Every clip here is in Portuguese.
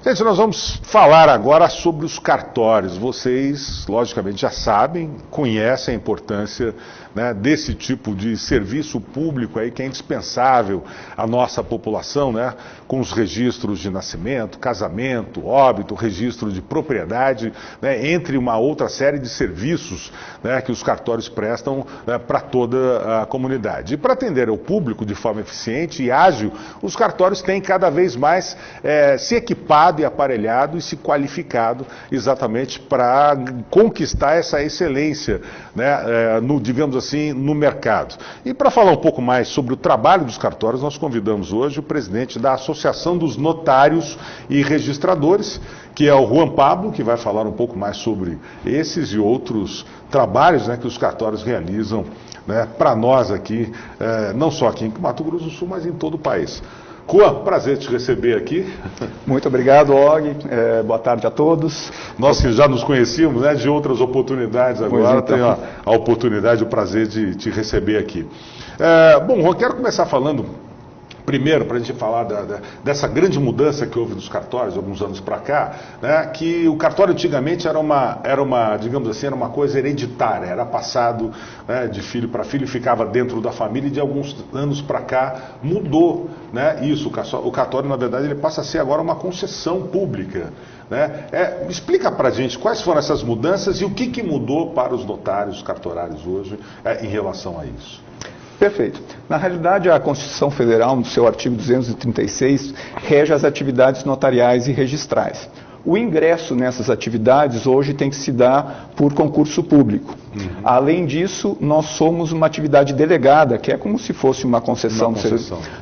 Gente, nós vamos falar agora sobre os cartórios. Vocês, logicamente, já sabem, conhecem a importância, né, desse tipo de serviço público aí que é indispensável à nossa população, né, com os registros de nascimento, casamento, óbito, registro de propriedade, né, entre uma outra série de serviços, né, que os cartórios prestam, né, para toda a comunidade. E para atender ao público de forma eficiente e ágil, os cartórios têm cada vez mais se equipado e aparelhado e se qualificado exatamente para conquistar essa excelência, né, digamos assim, no mercado. E para falar um pouco mais sobre o trabalho dos cartórios, nós convidamos hoje o presidente da Associação dos Notários e Registradores, que é o Juan Pablo, que vai falar um pouco mais sobre esses e outros trabalhos, né, que os cartórios realizam, né, para nós aqui, não só aqui em Mato Grosso do Sul, mas em todo o país. Juan, prazer te receber aqui. Muito obrigado, Og. Boa tarde a todos. Nós que já nos conhecíamos, né, de outras oportunidades, agora tenho a oportunidade, o prazer de te receber aqui. Bom, Juan, quero começar falando primeiro, para a gente falar dessa grande mudança que houve nos cartórios, alguns anos para cá, né, que o cartório antigamente era uma, digamos assim, era uma coisa hereditária, era passado, né, de filho para filho, ficava dentro da família, e de alguns anos para cá mudou, né, isso. O cartório, na verdade, ele passa a ser agora uma concessão pública, né? Explica para a gente quais foram essas mudanças e o que mudou para os notários, cartorários hoje, em relação a isso. Perfeito. Na realidade, a Constituição Federal, no seu artigo 236, rege as atividades notariais e registrais. O ingresso nessas atividades hoje tem que se dar por concurso público. Além disso, nós somos uma atividade delegada, que é como se fosse uma concessão,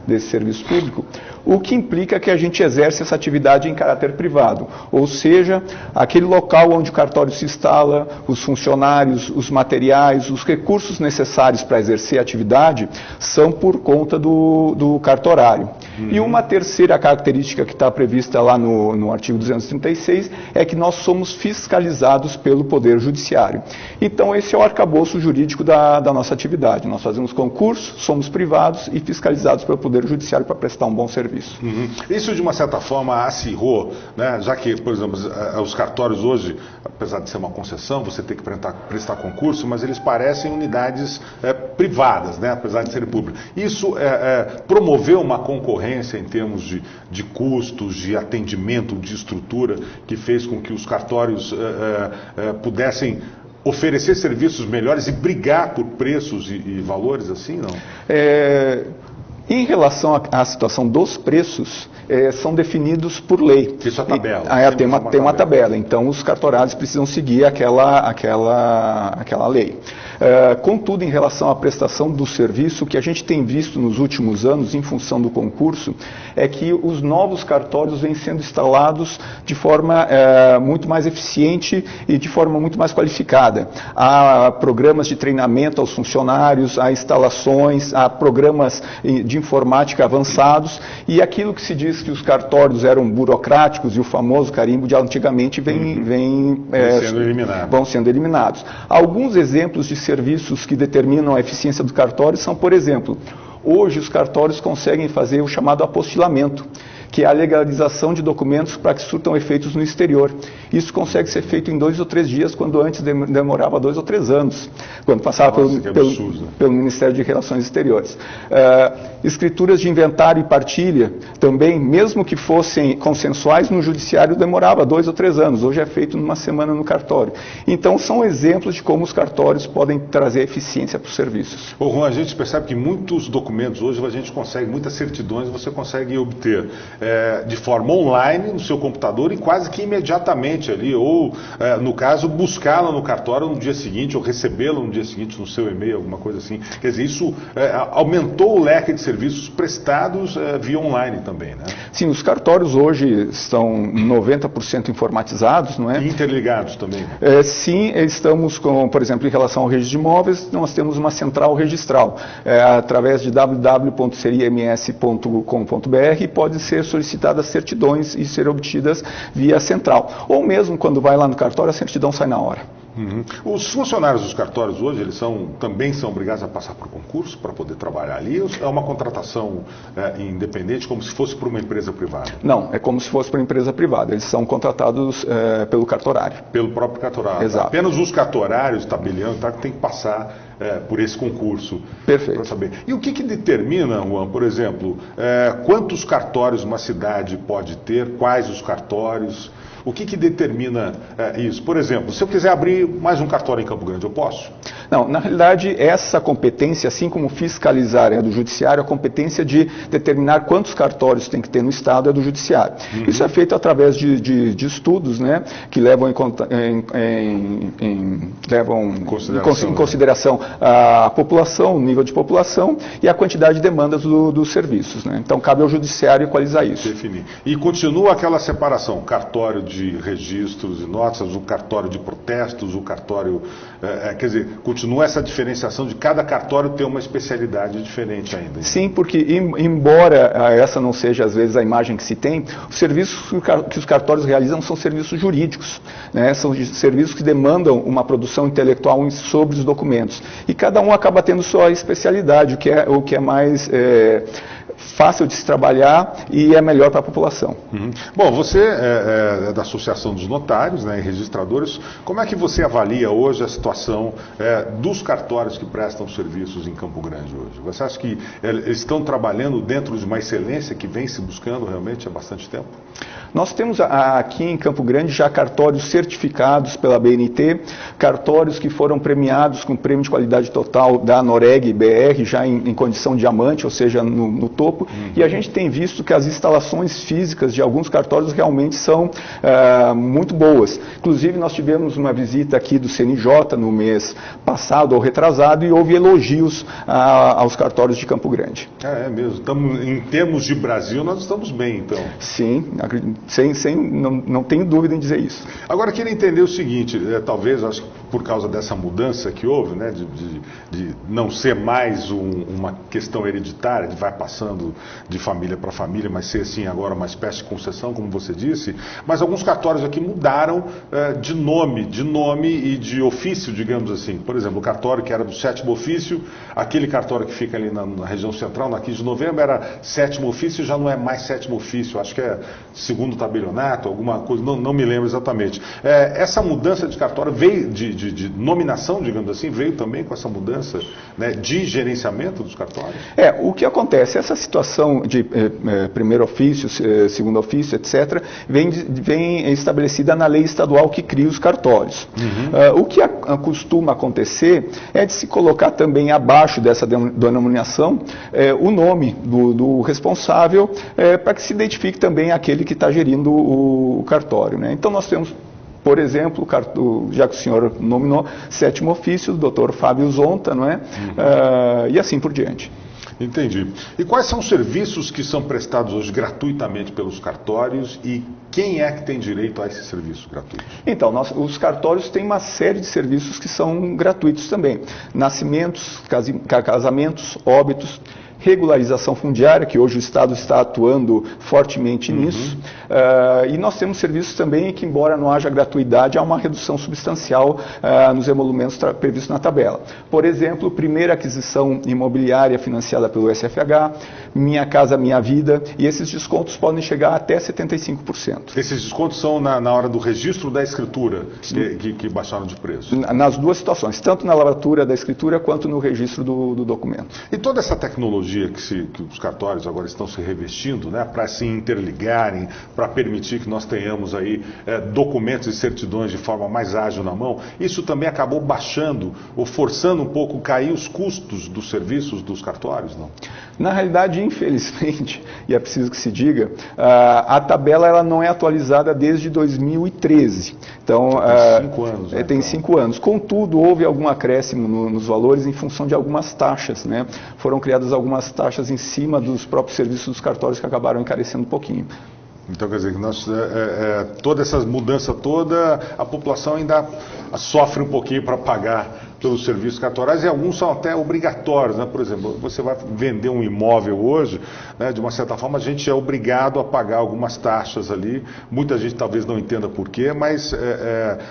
desse serviço público, o que implica que a gente exerce essa atividade em caráter privado, ou seja, aquele local onde o cartório se instala, os funcionários, os materiais, os recursos necessários para exercer a atividade são por conta do cartorário. E uma terceira característica que está prevista lá no artigo 236 é que nós somos fiscalizados pelo Poder Judiciário. Então, esse é o arcabouço jurídico da nossa atividade. Nós fazemos concurso, somos privados e fiscalizados pelo Poder Judiciário para prestar um bom serviço. Isso, de uma certa forma, acirrou, né? Já que, por exemplo, os cartórios hoje, apesar de ser uma concessão, você tem que prestar concurso, mas eles parecem unidades privadas, né? Apesar de serem públicas. Isso promoveu uma concorrência em termos de custos, de atendimento, de estrutura, que fez com que os cartórios pudessem oferecer serviços melhores e brigar por preços e valores assim, não? Em relação à situação dos preços, são definidos por lei. Isso é a tabela. Tem uma tabela. Então, os cartorários precisam seguir aquela lei. Contudo, em relação à prestação do serviço, o que a gente tem visto nos últimos anos, em função do concurso, é que os novos cartórios vêm sendo instalados de forma muito mais eficiente e de forma muito mais qualificada. Há programas de treinamento aos funcionários, há instalações, há programas de informática avançados, e aquilo que se diz que os cartórios eram burocráticos e o famoso carimbo de antigamente vão sendo eliminados. Alguns exemplos de serviços que determinam a eficiência do cartório são, por exemplo, hoje os cartórios conseguem fazer o chamado apostilamento, que é a legalização de documentos para que surtam efeitos no exterior. Isso consegue ser feito em 2 ou 3 dias, quando antes demorava 2 ou 3 anos, quando passava pelo Ministério de Relações Exteriores. Escrituras de inventário e partilha, também, mesmo que fossem consensuais, no judiciário demorava 2 ou 3 anos, hoje é feito numa semana no cartório. Então, são exemplos de como os cartórios podem trazer eficiência para os serviços. Ô, Juan, a gente percebe que muitos documentos hoje a gente consegue, muitas certidões você consegue obter de forma online no seu computador e quase que imediatamente ali, ou no caso, buscá-la no cartório no dia seguinte, ou recebê-la no dia seguinte no seu e-mail, alguma coisa assim. Quer dizer, isso aumentou o leque de serviços prestados via online também, né? Sim, os cartórios hoje estão 90% informatizados, não é? E interligados também. Sim, estamos com, por exemplo, em relação ao registro de imóveis, nós temos uma central registral, através de www.serims.com.br, pode ser solicitadas certidões e ser obtidas via central. Ou mesmo quando vai lá no cartório, a certidão sai na hora. Uhum. Os funcionários dos cartórios hoje, eles também são obrigados a passar por concurso para poder trabalhar ali? Ou é uma contratação independente, como se fosse por uma empresa privada? Não, é como se fosse para uma empresa privada. Eles são contratados pelo cartorário. Pelo próprio cartorário. Exato. Apenas os cartorários, tabelião, tem que passar por esse concurso. Perfeito. Para saber. E o que determina, Juan, por exemplo, quantos cartórios uma cidade pode ter, quais os cartórios? O que determina isso? Por exemplo, se eu quiser abrir mais um cartório em Campo Grande, eu posso? Não, na realidade, essa competência, assim como fiscalizar é do Judiciário, a competência de determinar quantos cartórios tem que ter no Estado é do Judiciário. Uhum. Isso é feito através de estudos, né, que levam em consideração a população, o nível de população e a quantidade de demandas dos serviços. Né? Então, cabe ao Judiciário equalizar isso. Definir. E continua aquela separação, cartório de registros e notas, o cartório de protestos, o cartório... quer dizer, continua essa diferenciação de cada cartório ter uma especialidade diferente ainda. Sim, porque embora essa não seja às vezes a imagem que se tem, os serviços que os cartórios realizam são serviços jurídicos, né? São serviços que demandam uma produção intelectual sobre os documentos. E cada um acaba tendo sua especialidade, o que é mais fácil de se trabalhar e é melhor para a população. Uhum. Bom, você é da Associação dos Notários, né, e Registradores. Como é que você avalia hoje a situação dos cartórios que prestam serviços em Campo Grande hoje? Você acha que eles estão trabalhando dentro de uma excelência que vem se buscando realmente há bastante tempo? Nós temos aqui em Campo Grande já cartórios certificados pela BNT, cartórios que foram premiados com prêmio de qualidade total da Noreg BR, já em condição diamante, ou seja, no topo. Uhum. E a gente tem visto que as instalações físicas de alguns cartórios realmente são muito boas. Inclusive, nós tivemos uma visita aqui do CNJ no mês passado ou retrasado e houve elogios aos cartórios de Campo Grande. É mesmo. Em termos de Brasil, nós estamos bem, então. Sim, não tenho dúvida em dizer isso. Agora, queria entender o seguinte, talvez, acho que por causa dessa mudança que houve, né, de não ser mais uma questão hereditária, de vai passando de família para família, mas ser assim agora uma espécie de concessão, como você disse, mas alguns cartórios aqui mudaram de nome e de ofício, digamos assim. Por exemplo, o cartório que era do 7º ofício, aquele cartório que fica ali na região central, na 15 de novembro, era 7º ofício e já não é mais 7º ofício, acho que é 2º tabelionato, alguma coisa, não me lembro exatamente. Essa mudança de cartório veio de nominação, digamos assim, veio também com essa mudança, né, de gerenciamento dos cartórios? O que acontece, essa situação de primeiro ofício, segundo ofício, etc., vem estabelecida na lei estadual que cria os cartórios. Uhum. O que costuma acontecer é de se colocar também abaixo dessa denominação o nome do responsável para que se identifique também aquele que está gerindo o cartório. Né? Então nós temos, por exemplo, já que o senhor nominou, 7º ofício, do Dr. Fábio Zonta, não é? Uhum. E assim por diante. Entendi. E quais são os serviços que são prestados hoje gratuitamente pelos cartórios e quem é que tem direito a esses serviços gratuitos? Então, os cartórios têm uma série de serviços que são gratuitos também. Nascimentos, casamentos, óbitos, regularização fundiária, que hoje o Estado está atuando fortemente nisso, e nós temos serviços também que, embora não haja gratuidade, há uma redução substancial nos emolumentos previstos na tabela. Por exemplo, primeira aquisição imobiliária financiada pelo SFH, Minha Casa Minha Vida, e esses descontos podem chegar até 75%. Esses descontos são na hora do registro da escritura, que baixaram de preço? Nas duas situações, tanto na lavratura da escritura quanto no registro do documento. E toda essa tecnologia que os cartórios agora estão se revestindo, né, para se interligarem, para permitir que nós tenhamos aí documentos e certidões de forma mais ágil na mão, isso também acabou baixando ou forçando um pouco cair os custos dos serviços dos cartórios, não? Na realidade, infelizmente, e é preciso que se diga, a tabela ela não é atualizada desde 2013. Então, tem 5 anos. Né, tem 5 anos. Contudo, houve algum acréscimo nos valores em função de algumas taxas, né? Foram criadas algumas taxas em cima dos próprios serviços dos cartórios que acabaram encarecendo um pouquinho. Então, quer dizer, que toda essa mudança toda, a população ainda sofre um pouquinho para pagar pelos serviços cartorários, e alguns são até obrigatórios, né? Por exemplo, você vai vender um imóvel hoje, né, de uma certa forma a gente é obrigado a pagar algumas taxas ali, muita gente talvez não entenda por quê, mas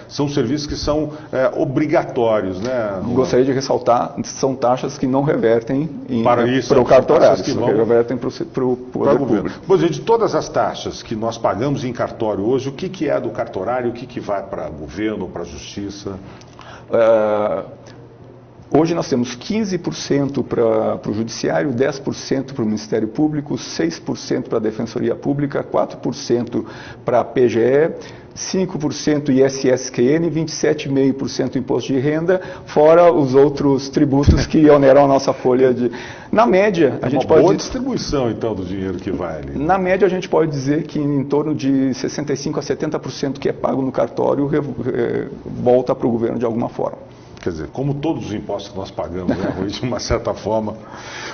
são serviços que são obrigatórios, né? Gostaria de ressaltar, são taxas que não revertem para o cartorário, que revertem para o governo. Pois, gente, todas as taxas que nós pagamos em cartório hoje, o que é do cartorário, o que vai para o governo, para a justiça? Hoje nós temos 15% para o Judiciário, 10% para o Ministério Público, 6% para a Defensoria Pública, 4% para a PGE, 5% ISSQN, 27,5% Imposto de Renda, fora os outros tributos que oneram a nossa folha de... Na média, a gente pode... boa distribuição, então, do dinheiro que vai ali. Na média, a gente pode dizer que em torno de 65% a 70% que é pago no cartório volta para o governo de alguma forma. Quer dizer, como todos os impostos que nós pagamos, né, Rui, de uma certa forma.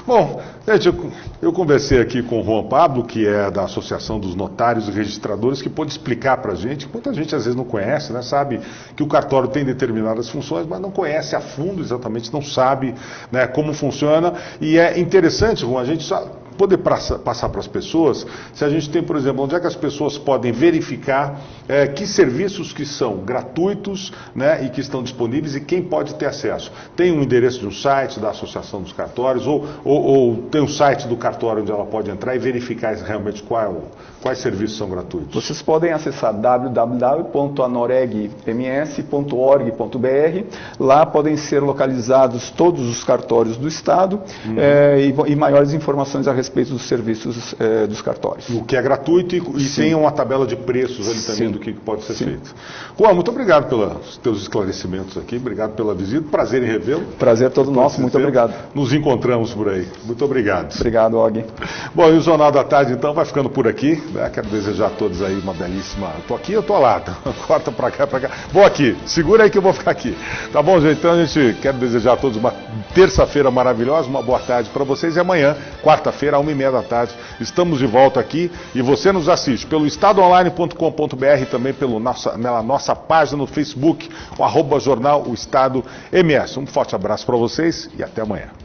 Bom, gente, eu conversei aqui com o Juan Pablo, que é da Associação dos Notários e Registradores, que pôde explicar para a gente, que muita gente às vezes não conhece, né, sabe que o cartório tem determinadas funções, mas não conhece a fundo exatamente, não sabe, né, como funciona. E é interessante, Juan, a gente só poder passar para as pessoas, se a gente tem, por exemplo, onde é que as pessoas podem verificar que serviços que são gratuitos, né, e que estão disponíveis e quem pode ter acesso. Tem um endereço de um site da Associação dos Cartórios ou tem um site do cartório onde ela pode entrar e verificar realmente quais serviços são gratuitos? Vocês podem acessar www.anoregms.org.br. Lá podem ser localizados todos os cartórios do Estado e maiores informações a respeito dos serviços dos cartórios. O que é gratuito e tem uma tabela de preços ali também do que pode ser feito. Juan, muito obrigado pelos teus esclarecimentos aqui, obrigado pela visita, prazer em revê-lo. Prazer todo nosso, muito obrigado. Nos encontramos por aí. Muito obrigado. Obrigado, Og. Bom, e o Jornal da Tarde então vai ficando por aqui, né? Quero desejar a todos aí uma belíssima... Tô aqui, eu tô lá, corta pra cá, pra cá. Vou aqui, segura aí que eu vou ficar aqui. Tá bom, gente? Então a gente quer desejar a todos uma terça-feira maravilhosa, uma boa tarde para vocês e amanhã, quarta-feira, 1h30 da tarde, estamos de volta aqui e você nos assiste pelo estadoonline.com.br, também pela nossa página no Facebook, o @jornal O Estado MS. Um forte abraço para vocês e até amanhã.